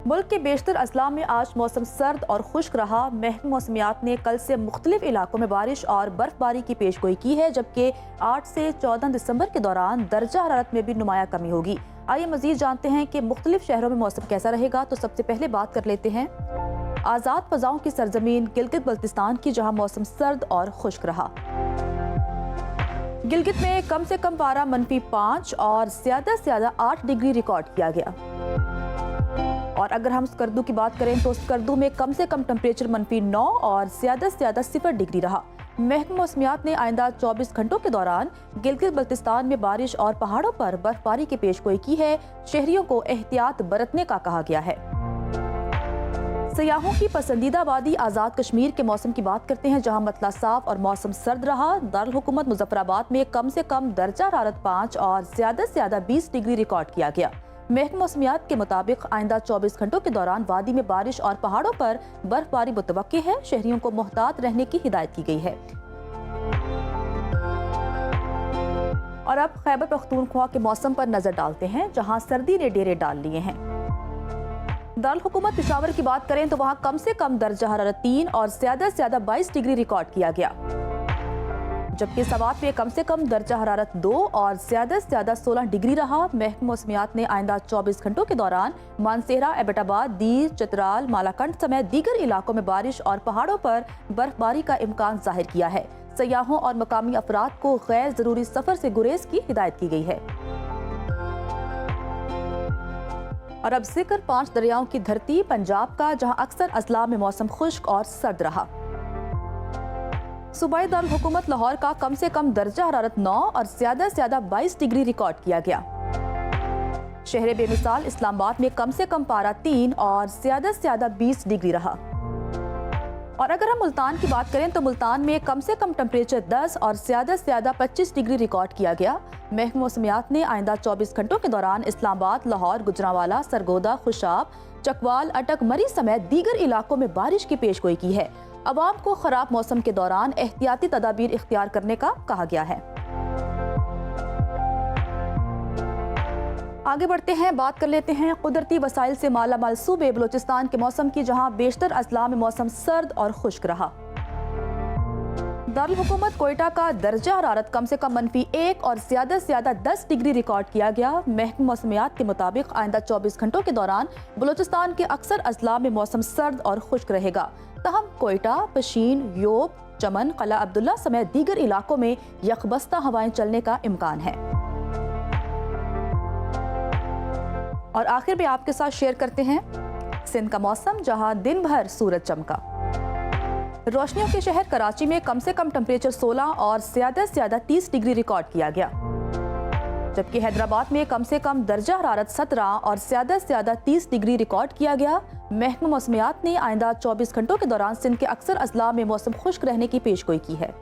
मुल्क के बेशतर अजला में आज मौसम सर्द और खुश्क रहा। महकमा मौसमियात ने कल से मुख्तलिफ इलाकों में बारिश और बर्फबारी की पेशगोई की है, जबकि 8 से 14 दिसंबर के दौरान दर्जा हरारत में भी नुमाया कमी होगी। आइए मजीद जानते हैं कि मुख्तलिफ शहरों में मौसम कैसा रहेगा। तो सबसे पहले बात कर लेते हैं आज़ाद फ़ज़ाओं की सरजमीन गिलगित बल्तिस्तान की, जहाँ मौसम सर्द और खुश्क रहा। गिलगित में कम से कम पारा -5 और ज़्यादा से ज़्यादा 8 डिग्री रिकॉर्ड किया गया। और अगर हम स्कर्दू की बात करें तो स्कर्दू में कम से कम टेम्परेचर -9 और ज़्यादा से ज़्यादा 0 डिग्री रहा। महकमा मौसमियात ने आइंदा 24 घंटों के दौरान गिलगित बल्तिस्तान में बारिश और पहाड़ों पर बर्फबारी की पेशगोई की है। शहरियों को एहतियात बरतने का कहा गया है। सयाहों की पसंदीदा वादी आज़ाद कश्मीर के मौसम की बात करते हैं, जहां मतला साफ और मौसम सर्द रहा। दारुल हुकूमत मुजफ्फराबाद में कम से कम दर्जा हरारत 5 और ज़्यादा से ज़्यादा 20 डिग्री रिकॉर्ड किया गया। महकमा मौसमियात के मुताबिक आइंदा 24 घंटों के दौरान वादी में बारिश और पहाड़ों पर बर्फबारी मुतवक्की है। शहरियों को मोहतात रहने की हिदायत की गई है। और अब खैबर पख्तूनख्वा के मौसम पर नजर डालते हैं, जहां सर्दी ने डेरे डाल लिए हैं। दारुल हुकूमत पेशावर की बात करें तो वहां कम से कम दर्जा हरारत 3 और ज्यादा से ज्यादा 22 डिग्री रिकॉर्ड किया गया, जबकि सवात में कम से कम दर्जा हरारत 2 और ज्यादा से ज्यादा 16 डिग्री रहा। महकमा मौसमियात ने आइंदा 24 घंटों के दौरान मानसेरा, एबटाबाद, दीर, चित्राल, मालाकंड समेत दीगर इलाकों में बारिश और पहाड़ों पर बर्फबारी का इम्कान जाहिर किया है। सयाहों और मकामी अफराद को गैर जरूरी सफर से गुरेज की हिदायत की गई है। और अब जिक्र 5 दरियाओं की धरती पंजाब का, जहां अक्सर अजला में मौसम खुश्क और सर्द रहा। सूबाई दारुल हुकूमत लाहौर का कम से कम दर्जा हरारत 9 और ज्यादा से ज्यादा 22 डिग्री रिकॉर्ड किया गया। शहर बेमिसाल इस्लामाबाद में कम से कम पारा 3 और ज्यादा से ज्यादा 20 डिग्री रहा। और अगर हम मुल्तान की बात करें तो मुल्तान में कम से कम टेम्परेचर 10 और ज्यादा से ज्यादा 25 डिग्री रिकॉर्ड किया गया। महकमा मौसमियात ने आइंदा 24 घंटों के दौरान इस्लामाबाद, लाहौर, गुजरांवाला, सरगोदा, खुशाब, चकवाल, अटक, मरी समेत दीगर इलाकों में बारिश की पेशगोई की है। अवाम को खराब मौसम के दौरान एहतियाती तदाबीर इख्तियार करने का कहा गया है। आगे बढ़ते हैं, बात कर लेते हैं कुदरती वसाइल से मालामाल सूबे बलोचिस्तान के मौसम की, जहां बेशतर अजला में मौसम सर्द और खुश्क रहा। दारुल हुकूमत कोयटा का दर्जा हरारत कम से कम -1 और ज्यादा से ज्यादा 10 डिग्री रिकॉर्ड किया गया। महकमा मौसमियात के मुताबिक आइंदा 24 घंटों के दौरान बलोचिस्तान के अक्सर अजला में मौसम सर्द और खुश्क रहेगा। तहम कोयटा, पशीन, योब, चमन, कला अब्दुल्ला समेत दीगर इलाकों में यकबस्ता हवाएं चलने का इम्कान है। और आखिर में आपके साथ शेयर करते हैं सिंध का मौसम, जहां दिन भर सूरज चमका। रोशनियों के शहर कराची में कम से कम टेम्परेचर 16 और ज्यादा से ज्यादा 30 डिग्री रिकॉर्ड किया गया, जबकि हैदराबाद में कम से कम दर्जा हरारत 17 और ज्यादा से ज्यादा 30 डिग्री रिकॉर्ड किया गया। महकमा मौसमियात ने आइंदा 24 घंटों के दौरान सिंध के अक्सर अजला में मौसम खुश्क रहने की पेशगोई की है।